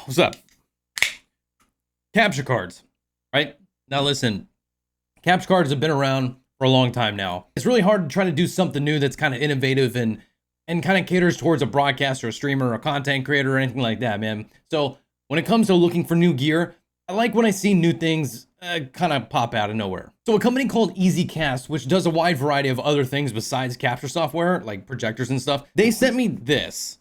What's up? Capture cards, right? Now listen, capture cards have been around for a long time now. It's really hard to try to do something new that's kind of innovative and kind of caters towards a broadcaster, a streamer, a content creator, or anything like that, man. So when it comes to looking for new gear, I like when I see new things kind of pop out of nowhere. So a company called EZCast, which does a wide variety of other things besides capture software, like projectors and stuff, they sent me this.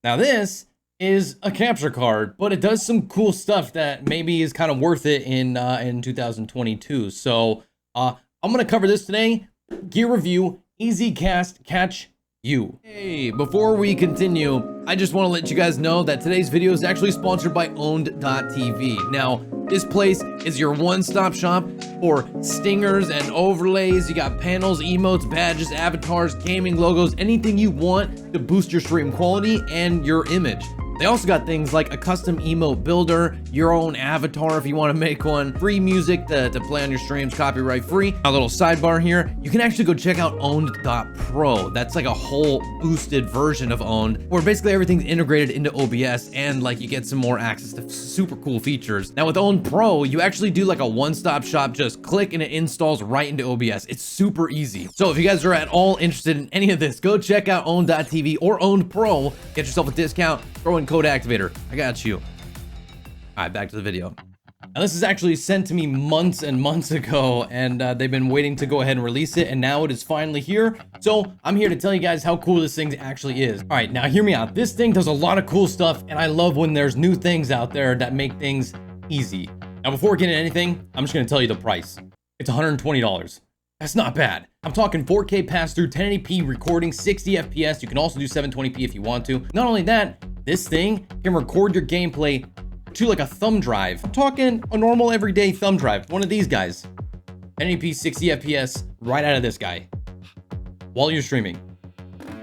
Now this is a capture card, but it does some cool stuff that maybe is kind of worth it in 2022. So I'm gonna cover this today. Gear review, EZCast CatchU. Hey, before we continue, I just want to let you guys know that today's video is actually sponsored by Owned.tv. Now, this place is your one-stop shop for stingers and overlays. You got panels, emotes, badges, avatars, gaming logos, anything you want to boost your stream quality and your image. They also got things like a custom emote builder, your own avatar if you want to make one, free music to play on your streams, copyright free. A little sidebar here, you can actually go check out Owned.pro. That's like a whole boosted version of Owned, where basically everything's integrated into OBS and like you get some more access to super cool features. Now with Owned Pro, you actually do like a one-stop shop, just click and it installs right into OBS. It's super easy. So if you guys are at all interested in any of this, go check out Owned.tv or Owned Pro, get yourself a discount, throw in code activator. I got you. All right, back to the video. Now this is actually sent to me months and months ago, and they've been waiting to go ahead and release it, and now it is finally here. So I'm here to tell you guys how cool this thing actually is. All right, now hear me out. This thing does a lot of cool stuff, and I love when there's new things out there that make things easy. Now before we get into anything, I'm just gonna tell you the price. It's $120. That's not bad. I'm talking 4K pass-through, 1080p recording, 60 FPS. You can also do 720p if you want to. Not only that, this thing can record your gameplay to like a thumb drive. I'm talking a normal everyday thumb drive, one of these guys. 1080p, 60 FPS right out of this guy. While you're streaming,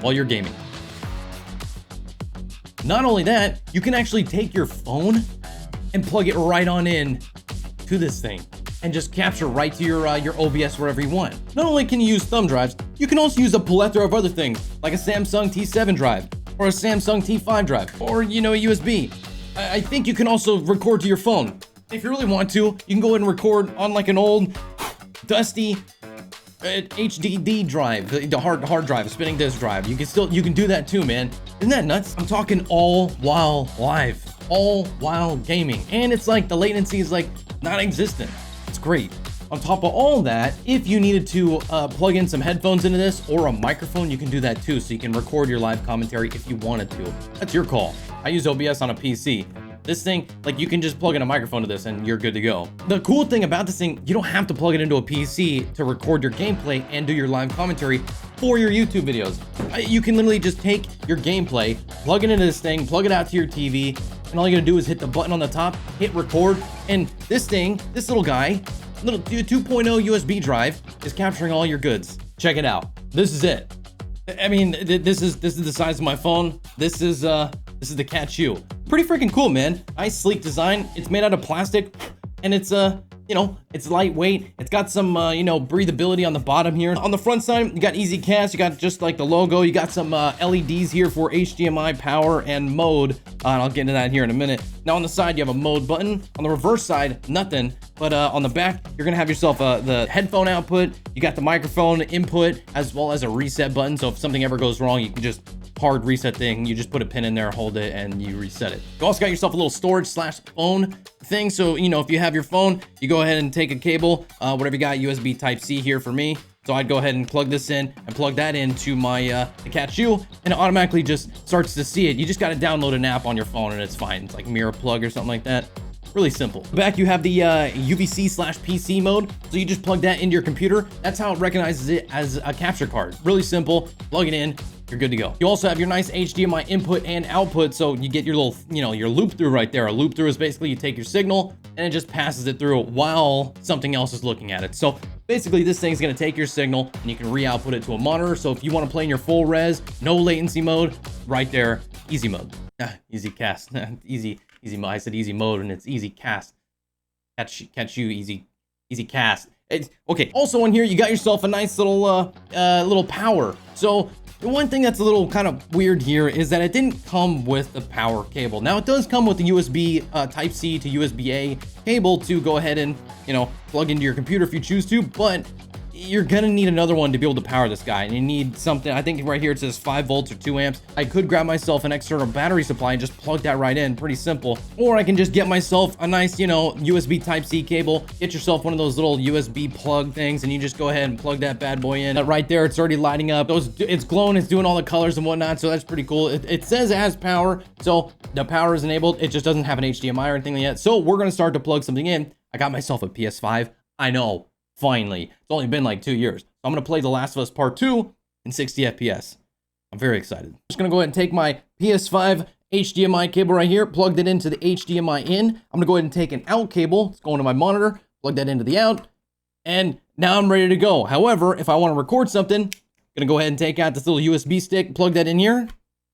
while you're gaming. Not only that, you can actually take your phone and plug it right on in to this thing and just capture right to your OBS wherever you want. Not only can you use thumb drives, you can also use a plethora of other things like a Samsung T7 drive or a Samsung T5 drive or, you know, a USB. I think you can also record to your phone. If you really want to, you can go ahead and record on like an old dusty HDD drive, the hard drive, a spinning disk drive. You can do that too, man. Isn't that nuts? I'm talking all while live, all while gaming. And it's like the latency is like non-existent. It's great. On top of all that, if you needed to plug in some headphones into this or a microphone, you can do that too. So you can record your live commentary if you wanted to. That's your call. I use OBS on a PC. This thing, like you can just plug in a microphone to this and you're good to go. The cool thing about this thing, you don't have to plug it into a PC to record your gameplay and do your live commentary for your YouTube videos. You can literally just take your gameplay, plug it into this thing, plug it out to your TV, and all you're gonna do is hit the button on the top, hit record, and this thing, this little guy, little 2.0 USB drive is capturing all your goods. Check it out. This is it. I mean, this is the size of my phone. This is the CatchU. Pretty freaking cool, man. Nice sleek design. It's made out of plastic, and it's you know, it's lightweight. It's got some you know, breathability on the bottom here. On the front side, you got EZCast. You got just like the logo. You got some LEDs here for HDMI power and mode. And I'll get into that here in a minute. Now on the side, you have a mode button. On the reverse side, nothing. But on the back, you're gonna have yourself the headphone output. You got the microphone input as well as a reset button. So if something ever goes wrong, you can just hard reset thing. You just put a pin in there, hold it, and you reset it. You also got yourself a little storage / phone thing. So, you know, if you have your phone, you go ahead and take a cable, whatever you got, USB Type-C here for me. So I'd go ahead and plug this in and plug that into my the CatchU, and it automatically just starts to see it. You just got to download an app on your phone and it's fine. It's like Mirror Plug or something like that. Really simple. Back, you have the UVC / PC mode. So you just plug that into your computer. That's how it recognizes it as a capture card. Really simple. Plug it in. You're good to go. You also have your nice HDMI input and output. So you get your little, you know, your loop through right there. A loop through is basically you take your signal and it just passes it through while something else is looking at it. So basically this thing's gonna take your signal and you can re-output it to a monitor. So if you want to play in your full res, no latency mode, right there, easy mode. EZCast, easy mode. I said easy mode and it's EZCast. CatchU, EZCast. Okay. Also in here, you got yourself a nice little little power. So The one thing that's a little kind of weird here is that it didn't come with the power cable. Now it does come with the USB Type-C to USB-A cable to go ahead and, you know, plug into your computer if you choose to, but you're gonna need another one to be able to power this guy, and you need something. I think right here it says 5 volts or 2 amps. I could grab myself an external battery supply and just plug that right in, pretty simple. Or I can just get myself a nice, you know, USB Type-C cable, get yourself one of those little USB plug things, and you just go ahead and plug that bad boy in. Right there, it's already lighting up. It's glowing, it's doing all the colors and whatnot, so that's pretty cool. It says it has power, so the power is enabled. It just doesn't have an HDMI or anything yet. So we're gonna start to plug something in. I got myself a PS5. I know. Finally, it's only been like 2 years. I'm gonna play The Last of Us Part 2 in 60 FPS. I'm very excited. I'm just gonna go ahead and take my PS5 HDMI cable right here, plugged it into the HDMI in. I'm gonna go ahead and take an out cable. It's going to my monitor, plug that into the out, and now I'm ready to go. However, if I want to record something, I'm gonna go ahead and take out this little USB stick, plug that in here,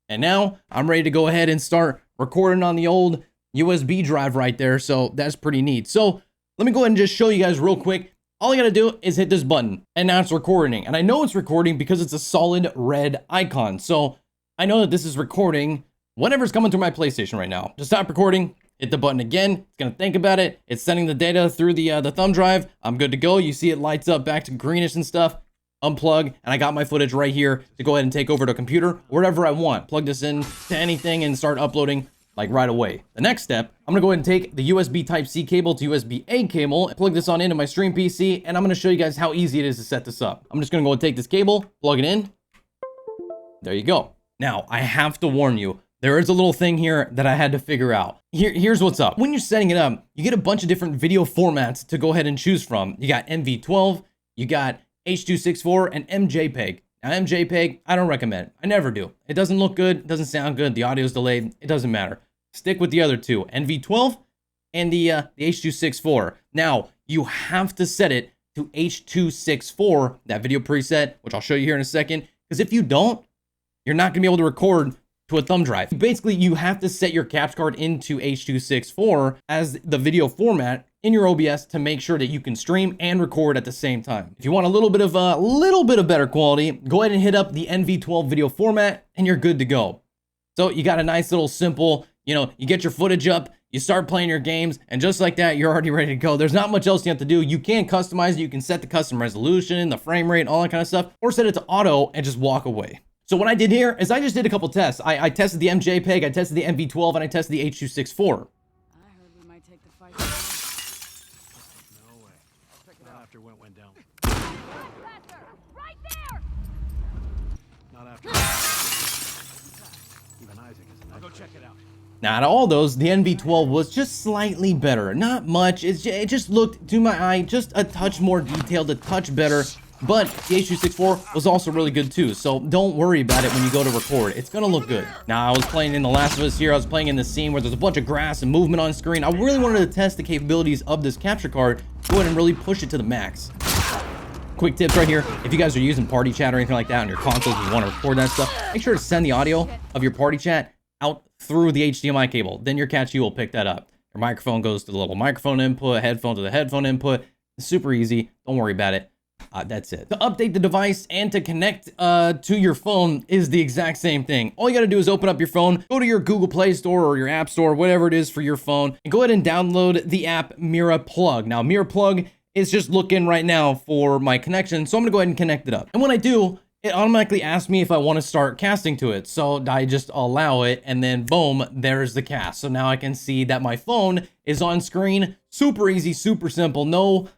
and now I'm ready to go ahead and start recording on the old USB drive right there. So that's pretty neat. So let me go ahead and just show you guys real quick. All I gotta do is hit this button, and now it's recording. And I know it's recording because it's a solid red icon. So I know that this is recording whatever's coming through my PlayStation right now. To stop recording, hit the button again. It's gonna think about it. It's sending the data through the thumb drive. I'm good to go. You see it lights up back to greenish and stuff. Unplug, and I got my footage right here to go ahead and take over to a computer, wherever I want. Plug this in to anything and start uploading like right away. The next step, I'm gonna go ahead and take the USB Type-C cable to USB-A cable, plug this on into my stream PC, and I'm gonna show you guys how easy it is to set this up. I'm just gonna go and take this cable, plug it in. There you go. Now, I have to warn you, there is a little thing here that I had to figure out. Here's what's up. When you're setting it up, you get a bunch of different video formats to go ahead and choose from. You got MV12, you got H.264, and MJPEG. Now, MJPEG, I don't recommend. I never do. It doesn't look good. It doesn't sound good. The audio's delayed. It doesn't matter. Stick with the other two, NV12 and the H.264. Now, you have to set it to H.264, that video preset, which I'll show you here in a second, because if you don't, you're not going to be able to record to a thumb drive. Basically, you have to set your capture card into H.264 as the video format in your OBS to make sure that you can stream and record at the same time. If you want a little bit of better quality, go ahead and hit up the NV12 video format and you're good to go. So you got a nice little simple, you know, you get your footage up, you start playing your games, and just like that, you're already ready to go. There's not much else you have to do. You can customize it. You can set the custom resolution, the frame rate, all that kind of stuff, or set it to auto and just walk away. So what I did here is I just did a couple tests. I tested the MJPEG, I tested the MV12, and I tested the H.264. Went down. Right there! Not after. Even Isaac is I'll go check it out. Now, out of all those, the NV12 was just slightly better. Not much. It just looked, to my eye, just a touch more detailed, a touch better. But the H.264 was also really good too, so don't worry about it when you go to record. It's gonna look good. Now, I was playing in The Last of Us here. I was playing in the scene where there's a bunch of grass and movement on screen. I really wanted to test the capabilities of this capture card, go ahead and really push it to the max. Quick tips right here. If you guys are using party chat or anything like that on your consoles, you want to record that stuff, make sure to send the audio of your party chat out through the HDMI cable. Then your CatchU will pick that up. Your microphone goes to the little microphone input, headphone to the headphone input. It's super easy. Don't worry about it. That's it. To update the device and to connect to your phone is the exact same thing. All you gotta do is open up your phone, go to your Google Play Store or your App Store, whatever it is for your phone, and go ahead and download the app Mira Plug. Now, Mira Plug is just looking right now for my connection, so I'm gonna go ahead and connect it up. And when I do, it automatically asks me if I want to start casting to it. So I just allow it, and then boom, there's the cast. So now I can see that my phone is on screen. Super easy, super simple. No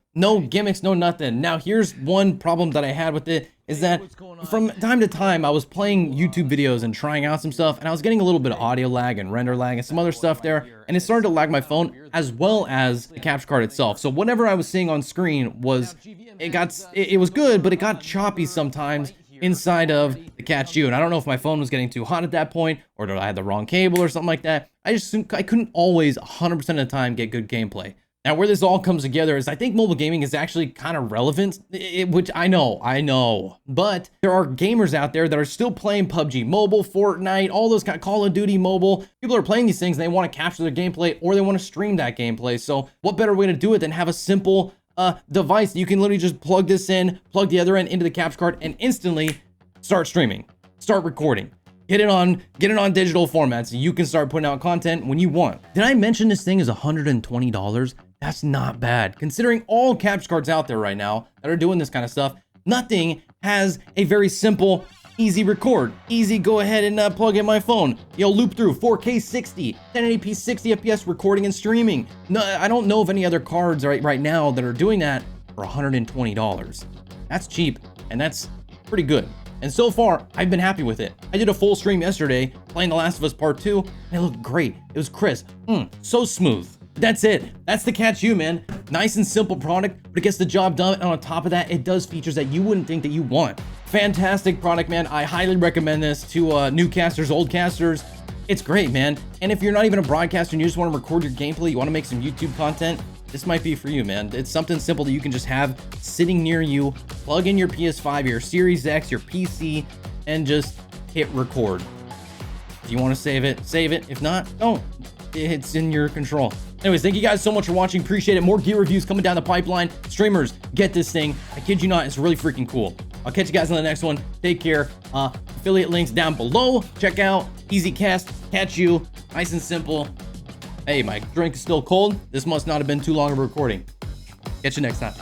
gimmicks, no nothing. Now, here's one problem that I had with it is that from time to time, I was playing YouTube videos and trying out some stuff, and I was getting a little bit of audio lag and render lag and some other stuff there, and it started to lag my phone as well as the capture card itself. So whatever I was seeing on screen was, it was good, but it got choppy sometimes inside of the CatchU, and I don't know if my phone was getting too hot at that point, or did I have the wrong cable or something like that. I couldn't always 100% of the time get good gameplay. Now, where this all comes together is I think mobile gaming is actually kind of relevant, which I know, but there are gamers out there that are still playing PUBG Mobile, Fortnite, all those kind of Call of Duty Mobile. People are playing these things and they want to capture their gameplay or they want to stream that gameplay. So what better way to do it than have a simple device that you can literally just plug this in, plug the other end into the capture card, and instantly start streaming. start recording. Get it on digital format so you can start putting out content when you want. Did I mention this thing is $120? That's not bad. Considering all capture cards out there right now that are doing this kind of stuff, nothing has a very simple, easy record. Easy, go ahead and plug in my phone. Loop through 4K 60, 1080p 60 FPS recording and streaming. No, I don't know of any other cards right now that are doing that for $120. That's cheap, and that's pretty good. And so far, I've been happy with it. I did a full stream yesterday playing The Last of Us Part 2, and it looked great. It was crisp, so smooth. That's it. That's the CatchU, man. Nice and simple product, but it gets the job done. And on top of that, it does features that you wouldn't think that you want. Fantastic product, man. I highly recommend this to new casters, old casters. It's great, man. And if you're not even a broadcaster and you just want to record your gameplay, you want to make some YouTube content, this might be for you, man. It's something simple that you can just have sitting near you, plug in your PS5, your Series X, your PC, and just hit record. If you want to save it, save it. If not, don't. It's in your control. Anyways, thank you guys so much for watching. Appreciate it. More gear reviews coming down the pipeline. Streamers, get this thing. I kid you not, it's really freaking cool. I'll catch you guys on the next one. Take care. Affiliate links down below. Check out EZCast CatchU. Nice and simple. Hey, my drink is still cold. This must not have been too long of a recording. Catch you next time.